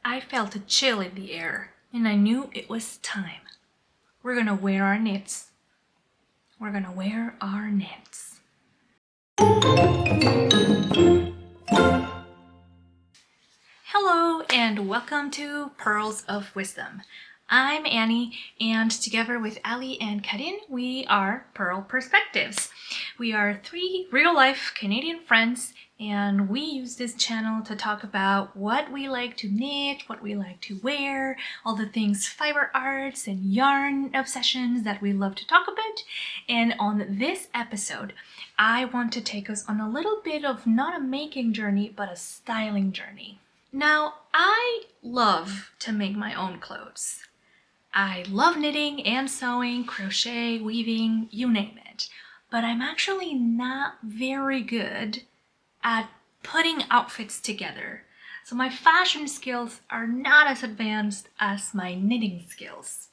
I felt a chill in the air, and I knew it was time. We're gonna wear our knits. We're gonna wear our knits. Hello, and welcome to Pearls of Wisdom. I'm Annie, and together with Ali and Karin, we are Pearl Perspectives. We are three real-life Canadian friends, and we use this channel to talk about what we like to knit, what we like to wear, all the things fiber arts and yarn obsessions that we love to talk about. And on this episode, I want to take us on a little bit of not a making journey, but a styling journey. Now, I love to make my own clothes. I love knitting and sewing, crochet, weaving, you name it. But I'm actually not very good at putting outfits together. So my fashion skills are not as advanced as my knitting skills.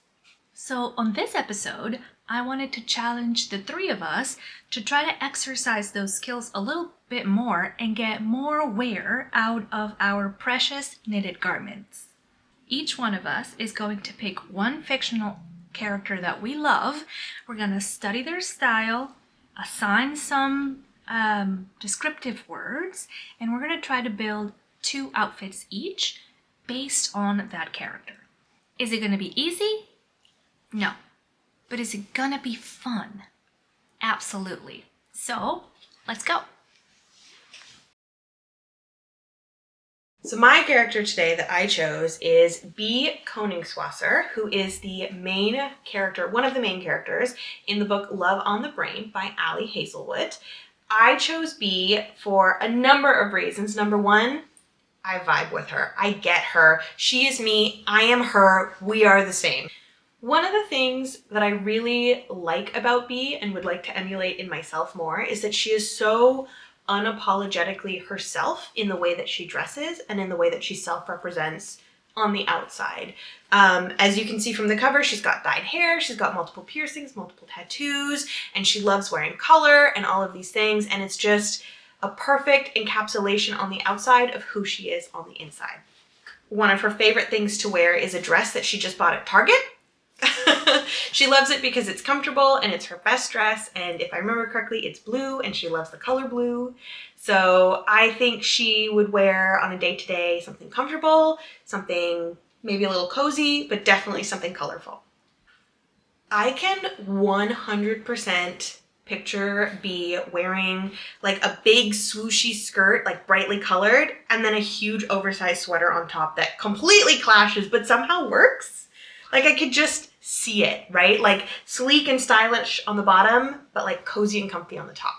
So on this episode, I wanted to challenge the three of us to try to exercise those skills a little bit more and get more wear out of our precious knitted garments. Each one of us is going to pick one fictional character that we love. We're going to study their style, assign some descriptive words, and we're going to try to build 2 outfits each based on that character. Is it going to be easy? No. But is it gonna be fun? Absolutely. So, let's go. So my character today that I chose is Bee Koningswasser, who is the main character, one of the main characters in the book Love on the Brain by Ali Hazelwood. I chose Bee for a number of reasons. Number one, I vibe with her. I get her. She is me. I am her. We are the same. One of the things that I really like about Bee and would like to emulate in myself more is that she is so unapologetically herself in the way that she dresses and in the way that she self-represents on the outside. As you can see from the cover, she's got dyed hair, she's got multiple piercings, multiple tattoos, and she loves wearing color and all of these things, and it's just a perfect encapsulation on the outside of who she is on the inside. One of her favorite things to wear is a dress that she just bought at Target. She loves it because it's comfortable and it's her best dress, and if I remember correctly, it's blue and she loves the color blue. So I think she would wear on a day-to-day something comfortable, something maybe a little cozy, but definitely something colorful. I can 100% picture Bee wearing like a big swooshy skirt, like brightly colored, and then a huge oversized sweater on top that completely clashes but somehow works. Like I could just see it, right? Like sleek and stylish on the bottom, but like cozy and comfy on the top.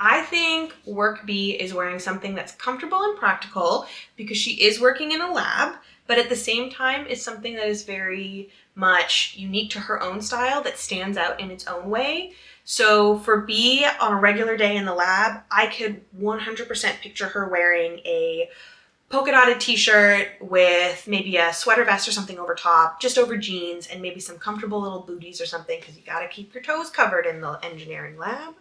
I think Work Bee is wearing something that's comfortable and practical because she is working in a lab, but at the same time is something that is very much unique to her own style that stands out in its own way. So for Bee on a regular day in the lab, I could 100% picture her wearing a polka dotted t-shirt with maybe a sweater vest or something over top, just over jeans, and maybe some comfortable little booties or something because you gotta keep your toes covered in the engineering lab.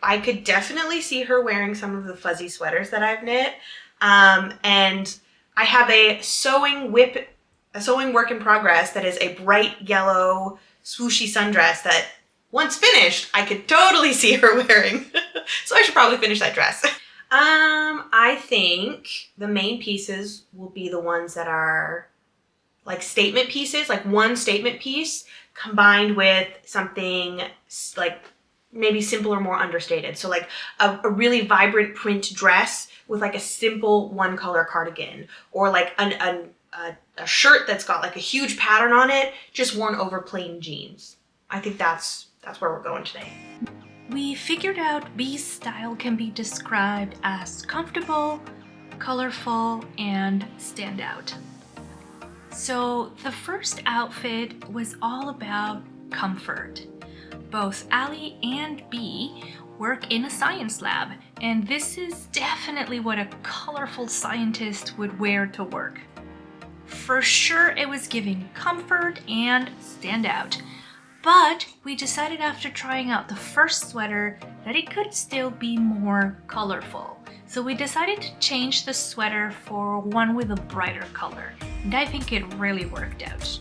I could definitely see her wearing some of the fuzzy sweaters that I've knit. And I have a sewing work in progress that is a bright yellow swooshy sundress that once finished, I could totally see her wearing. So I should probably finish that dress. I think the main pieces will be the ones that are like statement pieces, like one statement piece combined with something like maybe simpler, more understated. So like a really vibrant print dress with like a simple one color cardigan, or like a shirt that's got like a huge pattern on it, just worn over plain jeans. I think that's where we're going today. We figured out Bee's style can be described as comfortable, colorful, and standout. So the first outfit was all about comfort. Both Ali and Bee work in a science lab, and this is definitely what a colorful scientist would wear to work. For sure, it was giving comfort and standout. But we decided after trying out the first sweater that it could still be more colorful. So we decided to change the sweater for one with a brighter color, and I think it really worked out.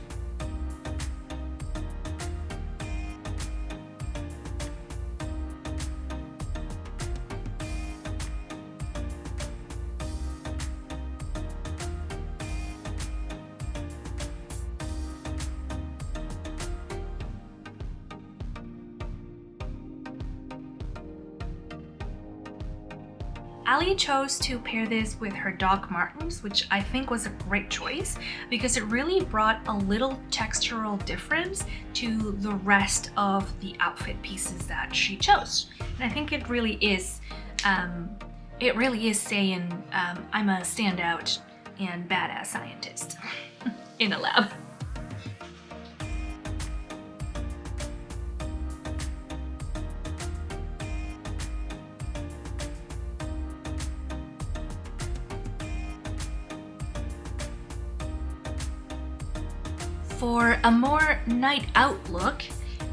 Ali chose to pair this with her Doc Martens, which I think was a great choice because it really brought a little textural difference to the rest of the outfit pieces that she chose. And I think it really is saying I'm a standout and badass scientist in a lab. For a more night out look,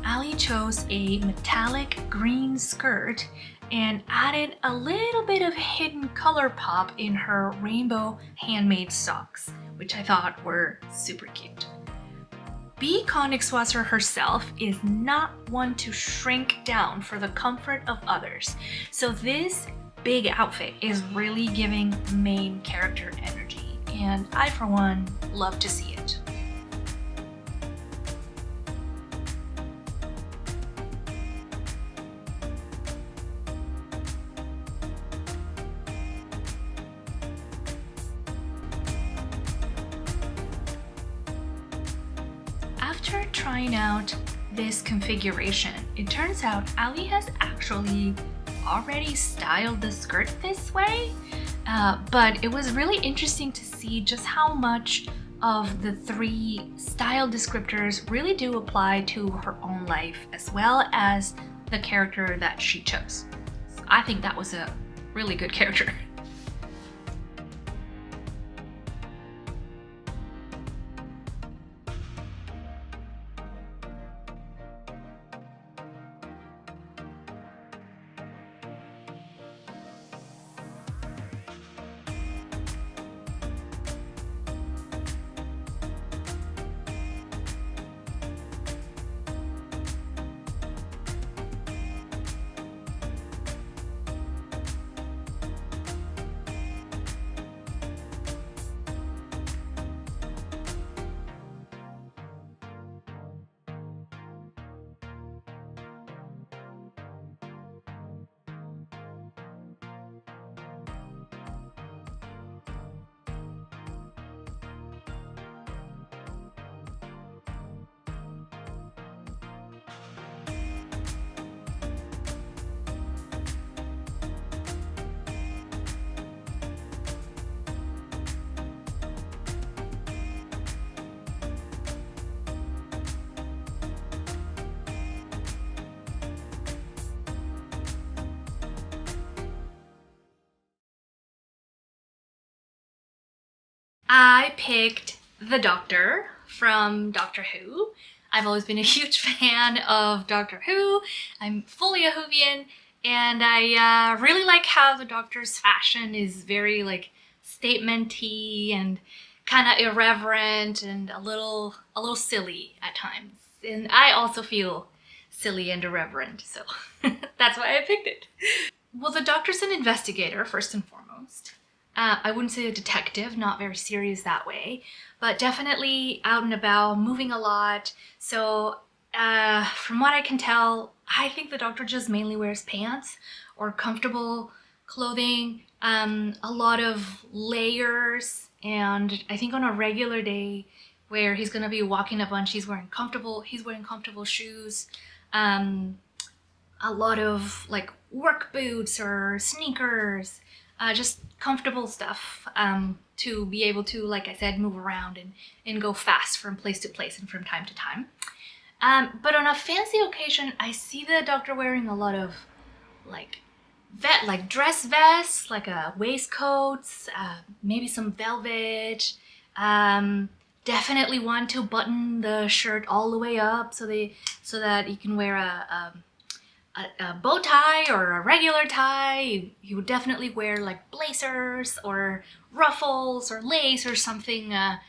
Ali chose a metallic green skirt and added a little bit of hidden color pop in her rainbow handmade socks, which I thought were super cute. Bee Königswasser herself is not one to shrink down for the comfort of others, so this big outfit is really giving main character energy, and I for one love to see it. After trying out this configuration, it turns out Ali has actually already styled the skirt this way, but it was really interesting to see just how much of the three style descriptors really do apply to her own life as well as the character that she chose. So I think that was a really good character. I picked the Doctor from Doctor Who. I've always been a huge fan of Doctor Who. I'm fully a Whovian, and I really like how the Doctor's fashion is very like statement-y and kind of irreverent and a little silly at times. And I also feel silly and irreverent, so that's why I picked it. Well, the Doctor's an investigator, first and foremost. I wouldn't say a detective, not very serious that way, but definitely out and about, moving a lot. So from what I can tell, I think the Doctor just mainly wears pants or comfortable clothing, a lot of layers, and I think on a regular day where he's gonna be walking a bunch, he's wearing comfortable shoes, a lot of like work boots or sneakers, just comfortable stuff to be able to, like I said, move around and go fast from place to place and from time to time. But on a fancy occasion, I see the Doctor wearing a lot of like dress vests, like waistcoats, maybe some velvet. Definitely want to button the shirt all the way up so that you can wear a bow tie or a regular tie. He would definitely wear like blazers or ruffles or lace or something that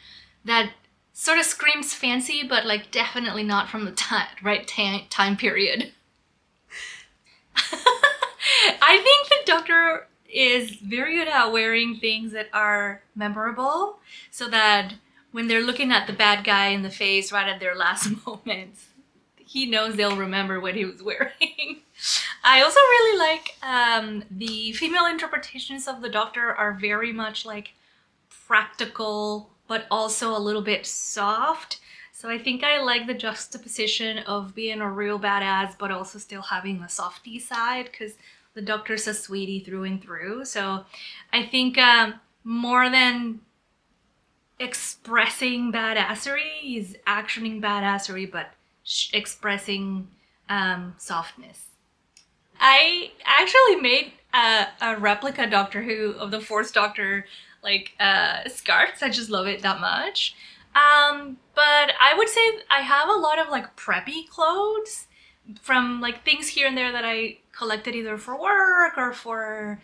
sort of screams fancy, but like definitely not from the time period. I think the Doctor is very good at wearing things that are memorable, so that when they're looking at the bad guy in the face right at their last moments, he knows they'll remember what he was wearing. I also really like the female interpretations of the Doctor are very much like practical, but also a little bit soft. So I think I like the juxtaposition of being a real badass, but also still having a softy side, because the Doctor's a sweetie through and through. So I think more than expressing badassery, he's actioning badassery, but expressing softness. I actually made a replica Doctor Who of the fourth Doctor, like scarves. I just love it that much. But I would say I have a lot of like preppy clothes from like things here and there that I collected either for work or for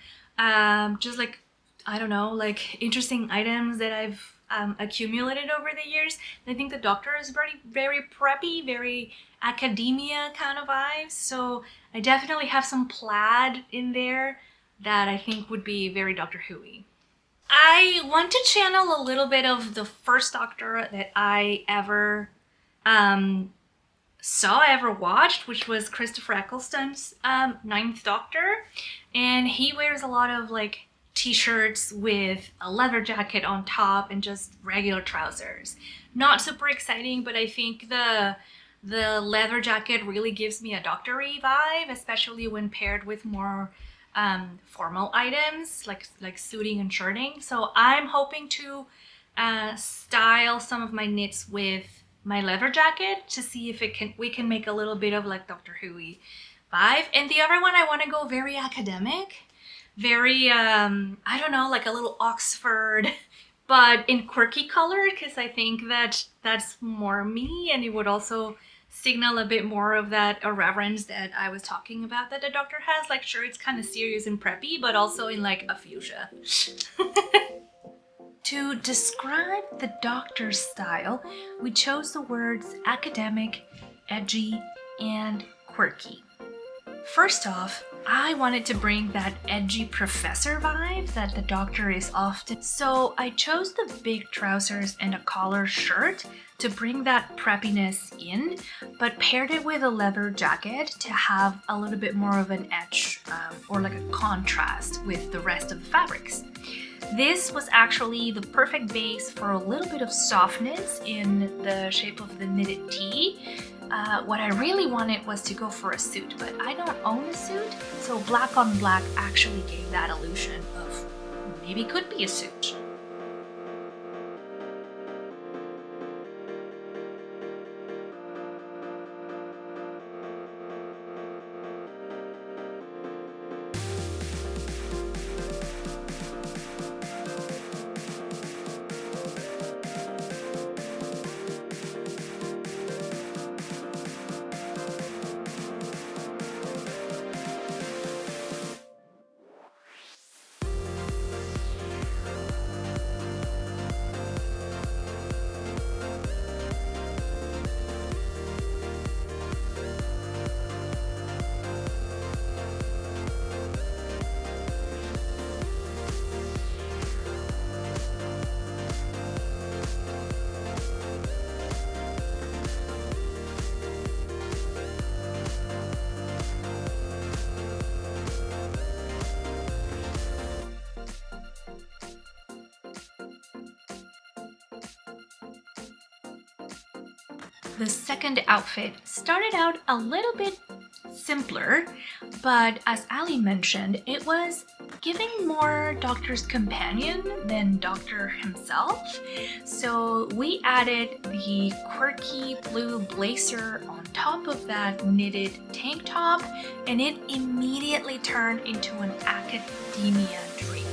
just like, I don't know, like interesting items that I've accumulated over the years. And I think the Doctor is very preppy, very academia kind of vibes. So I definitely have some plaid in there that I think would be very Doctor Who-y. I want to channel a little bit of the first Doctor that I ever ever watched, which was Christopher Eccleston's Ninth Doctor. And he wears a lot of like t-shirts with a leather jacket on top and just regular trousers. Not super exciting, but I think the leather jacket really gives me a doctor-y vibe, especially when paired with more formal items like suiting and shirting. So I'm hoping to style some of my knits with my leather jacket to see if we can make a little bit of like Doctor Who-y vibe. And the other one, I want to go very academic, very I don't know, like a little Oxford, but in quirky color, because I think that that's more me, and it would also signal a bit more of that irreverence that I was talking about that the Doctor has. Like, sure, it's kind of serious and preppy, but also in like a fuchsia. To describe the Doctor's style, we chose the words academic, edgy, and quirky. First off, I wanted to bring that edgy professor vibe that the Doctor is often, so I chose the big trousers and a collar shirt to bring that preppiness in, but paired it with a leather jacket to have a little bit more of an edge or like a contrast with the rest of the fabrics. This was actually the perfect base for a little bit of softness in the shape of the knitted tee. What I really wanted was to go for a suit, but I don't own a suit, so black on black actually gave that illusion of maybe could be a suit. The second outfit started out a little bit simpler, but as Ali mentioned, it was giving more Doctor's companion than Doctor himself. So we added the quirky blue blazer on top of that knitted tank top, and it immediately turned into an academia dream.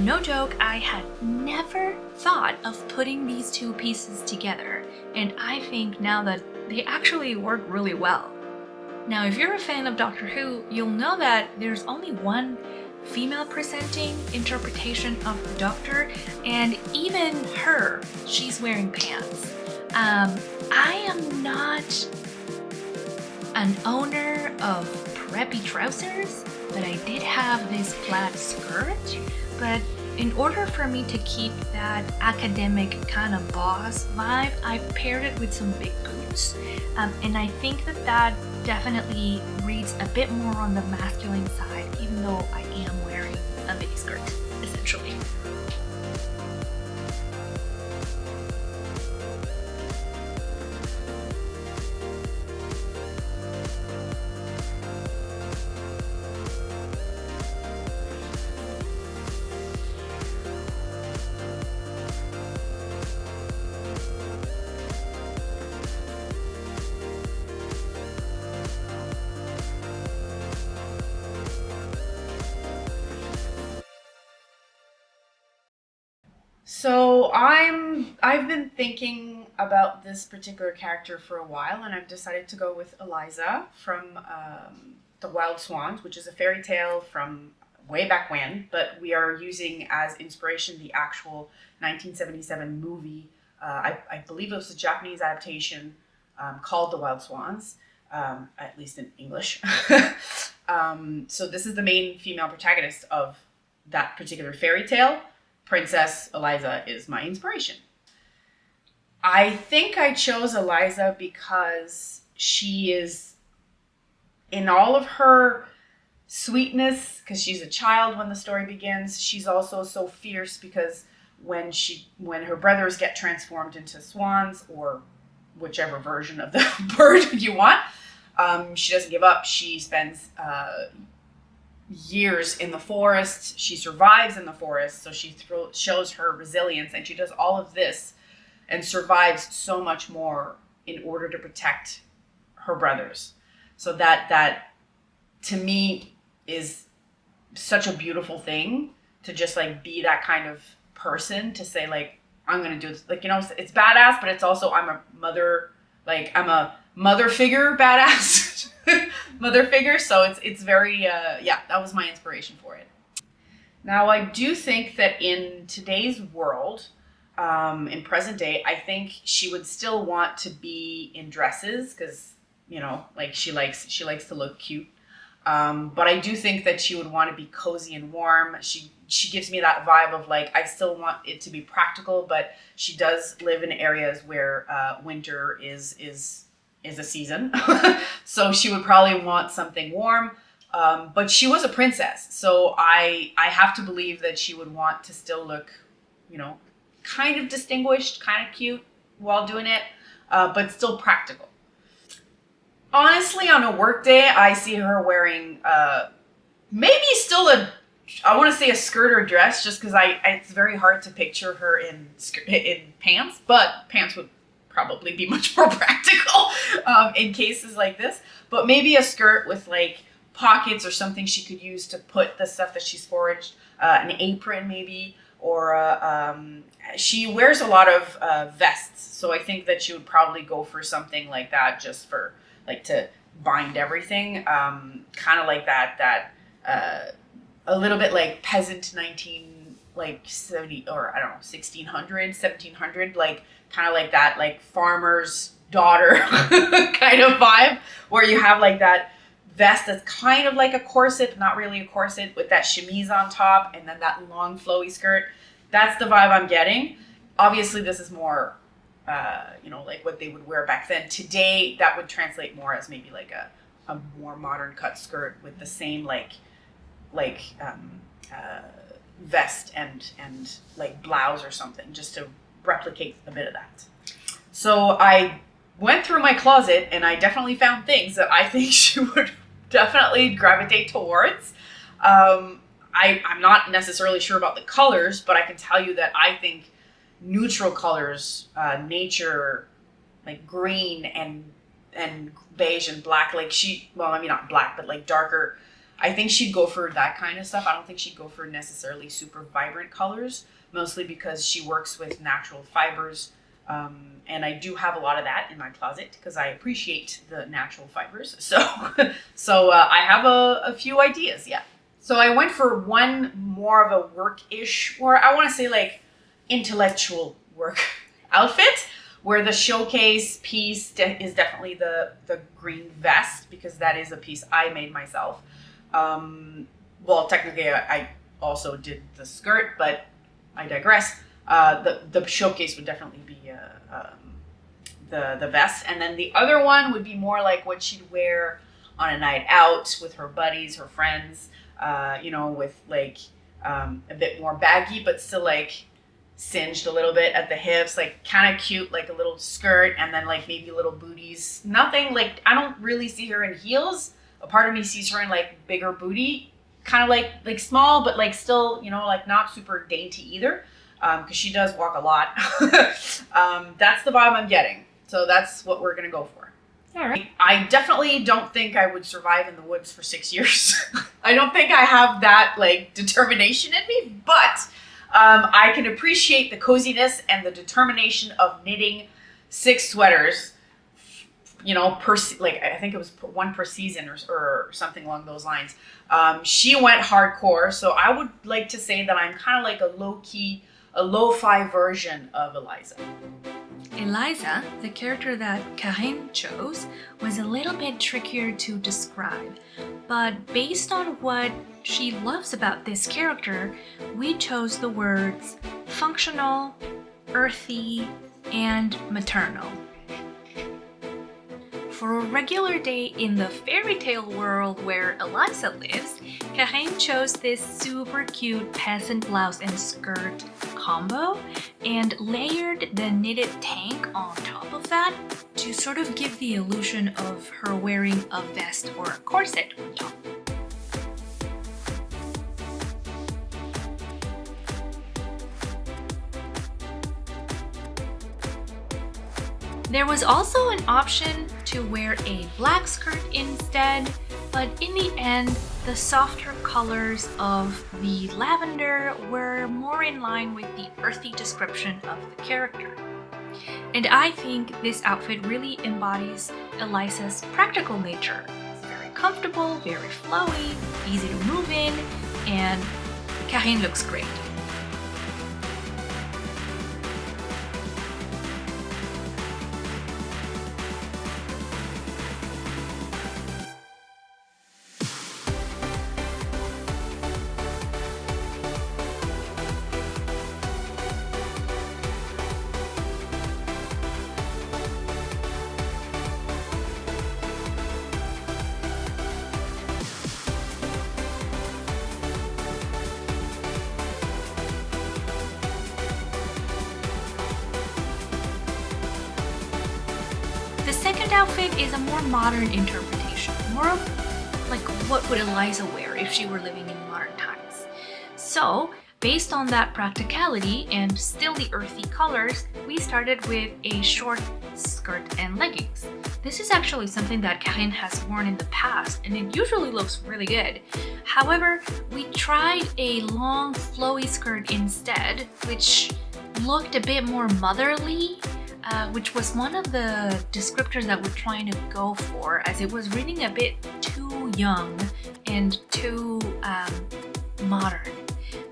No joke, I had never thought of putting these two pieces together, and I think now that they actually work really well. Now, if you're a fan of Doctor Who, you'll know that there's only one female presenting interpretation of the Doctor, and even her, she's wearing pants. I am not an owner of preppy trousers, but I did have this plaid skirt. But in order for me to keep that academic kind of boss vibe, I paired it with some big boots. And I think that definitely reads a bit more on the masculine side, even though I am wearing a mini skirt, essentially. So I've been thinking about this particular character for a while, and I've decided to go with Eliza from The Wild Swans, which is a fairy tale from way back when, but we are using as inspiration the actual 1977 movie. I believe it was a Japanese adaptation called The Wild Swans, at least in English. So this is the main female protagonist of that particular fairy tale. Princess Eliza is my inspiration. I think I chose Eliza because she is, in all of her sweetness, because she's a child when the story begins, she's also so fierce because when her brothers get transformed into swans, or whichever version of the bird you want, she doesn't give up. She spends years in the forest. She survives in the forest, so she shows her resilience, and she does all of this and survives so much more in order to protect her brothers. So that to me is such a beautiful thing, to just like be that kind of person, to say like, I'm gonna do this, like, you know, it's badass, but it's also I'm a mother figure badass mother figure. So it's very that was my inspiration for it. Now I do think that in today's world, in present day, I think she would still want to be in dresses because, you know, like she likes to look cute. But I do think that she would want to be cozy and warm. She gives me that vibe of like, I still want it to be practical, but she does live in areas where winter is a season. So she would probably want something warm. But she was a princess, so I have to believe that she would want to still look, you know, kind of distinguished, kind of cute while doing it, but still practical. Honestly, on a work day, I see her wearing maybe still I want to say a skirt or dress, just because it's very hard to picture her in pants, but pants would probably be much more practical in cases like this. But maybe a skirt with like pockets or something she could use to put the stuff that she's foraged, an apron maybe, or she wears a lot of vests, so I think that she would probably go for something like that, just for like to bind everything, kind of like that a little bit like peasant 70 or I don't know 1600 1700, like kind of like that, like farmer's daughter kind of vibe, where you have like that vest that's kind of like a corset, but not really a corset, with that chemise on top and then that long flowy skirt. That's the vibe I'm getting. Obviously this is more you know, like what they would wear back then. Today that would translate more as maybe like a more modern cut skirt with the same like vest and like blouse or something, just to replicate a bit of that. So I went through my closet and I definitely found things that I think she would definitely gravitate towards. I'm not necessarily sure about the colors, but I can tell you that I think neutral colors, nature, like green and beige and black, like well, I mean not black, but like darker. I think she'd go for that kind of stuff. I don't think she'd go for necessarily super vibrant colors, mostly because she works with natural fibers. And I do have a lot of that in my closet because I appreciate the natural fibers. So, I have a few ideas. Yeah. So I went for one more of a work-ish, or I want to say like intellectual work outfit, where the showcase piece is definitely the green vest, because that is a piece I made myself. Well, technically I also did the skirt, but I digress. The showcase would definitely be the vest, and then the other one would be more like what she'd wear on a night out with her buddies, her friends. With like a bit more baggy, but still like singed a little bit at the hips, like kind of cute, like a little skirt, and then like maybe little booties. Nothing like, I don't really see her in heels. A part of me sees her in like bigger booty, kind of like small, but like still, like not super dainty either, because she does walk a lot. That's the vibe I'm getting. So that's what we're gonna go for. All right. I definitely don't think I would survive in the woods for 6 years. I don't think I have that like determination in me, but I can appreciate the coziness and the determination of knitting 6 sweaters, I think it was one per season or something along those lines. She went hardcore, so I would like to say that I'm kind of like a lo-fi version of Eliza. Eliza, the character that Karine chose, was a little bit trickier to describe, but based on what she loves about this character, we chose the words functional, earthy, and maternal. For a regular day in the fairy tale world where Eliza lives, Karine chose this super cute peasant blouse and skirt combo and layered the knitted tank on top of that to sort of give the illusion of her wearing a vest or a corset on top. There was also an option to wear a black skirt instead, but in the end, the softer colors of the lavender were more in line with the earthy description of the character. And I think this outfit really embodies Eliza's practical nature. It's very comfortable, very flowy, easy to move in, and Karine looks great. The second outfit is a more modern interpretation, more of like what would Eliza wear if she were living in modern times. So, based on that practicality and still the earthy colors, we started with a short skirt and leggings. This is actually something that Karine has worn in the past and it usually looks really good. However, we tried a long flowy skirt instead, which looked a bit more motherly, which was one of the descriptors that we're trying to go for, as it was reading a bit too young and too modern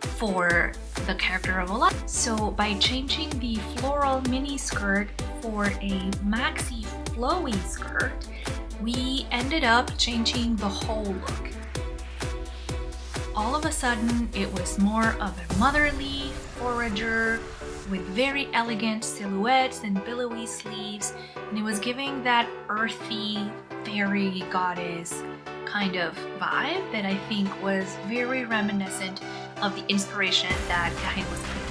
for the character of Eliza. So by changing the floral mini skirt for a maxi flowy skirt, we ended up changing the whole look. All of a sudden, it was more of a motherly forager with very elegant silhouettes and billowy sleeves, and it was giving that earthy fairy goddess kind of vibe that I think was very reminiscent of the inspiration that Karine was looking for.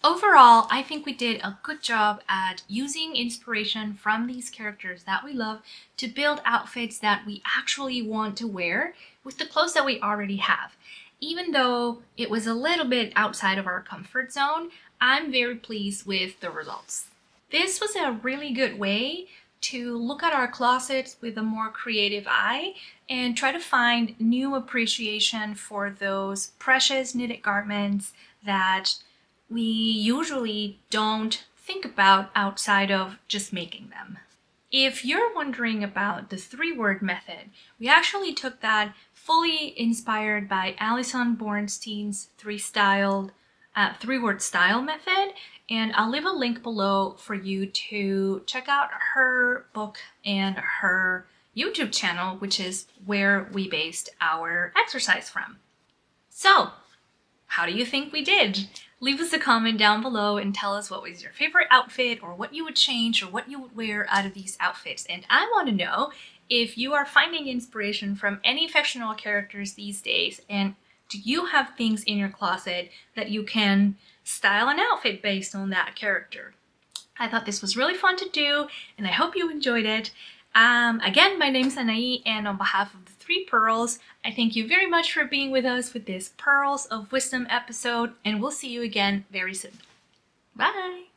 Overall, I think we did a good job at using inspiration from these characters that we love to build outfits that we actually want to wear with the clothes that we already have. Even though it was a little bit outside of our comfort zone, I'm very pleased with the results. This was a really good way to look at our closets with a more creative eye and try to find new appreciation for those precious knitted garments that we usually don't think about outside of just making them. If you're wondering about the 3-word method, we actually took that fully inspired by Alison Bornstein's 3-word style method, and I'll leave a link below for you to check out her book and her YouTube channel, which is where we based our exercise from. So, how do you think we did? Leave us a comment down below and tell us what was your favorite outfit or what you would change or what you would wear out of these outfits. And I want to know if you are finding inspiration from any fictional characters these days, and do you have things in your closet that you can style an outfit based on that character? I thought this was really fun to do and I hope you enjoyed it. Again, my name's Anaí, and on behalf of the 3 Pearls, I thank you very much for being with us with this Pearls of Wisdom episode, and we'll see you again very soon. Bye!